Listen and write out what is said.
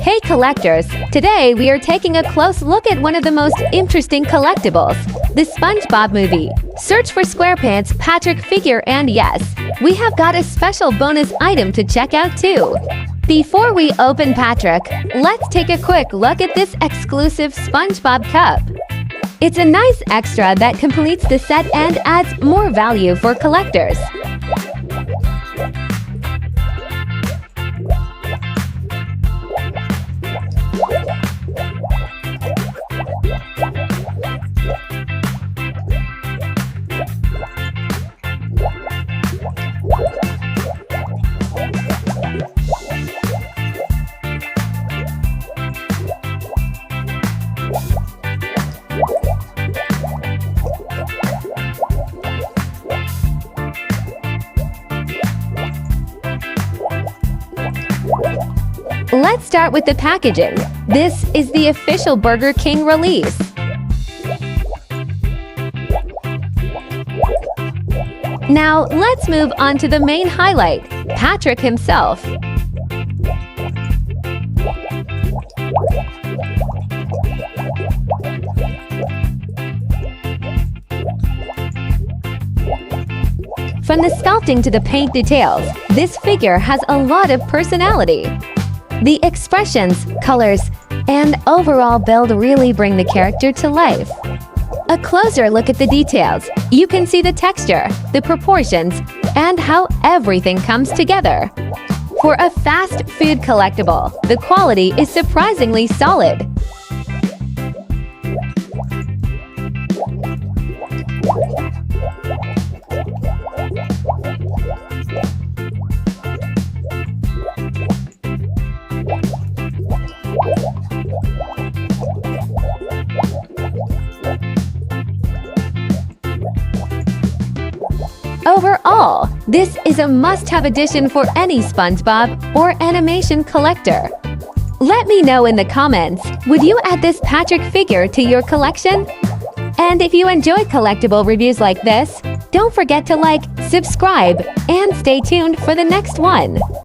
Hey collectors! Today we are taking a close look at one of the most interesting collectibles, the SpongeBob Movie. Search for SquarePants Patrick figure, and yes, we have got a special bonus item to check out too. Before we open Patrick, let's take a quick look at this exclusive SpongeBob cup. It's a nice extra that completes the set and adds more value for collectors. Let's start with the packaging. This is the official Burger King release. Now, let's move on to the main highlight, Patrick himself. From the sculpting to the paint details, this figure has a lot of personality. The expressions, colors, and overall build really bring the character to life. A closer look at the details, you can see the texture, the proportions, and how everything comes together. For a fast food collectible, the quality is surprisingly solid. Overall, this is a must-have addition for any SpongeBob or animation collector. Let me know in the comments, would you add this Patrick figure to your collection? And if you enjoy collectible reviews like this, don't forget to like, subscribe, and stay tuned for the next one.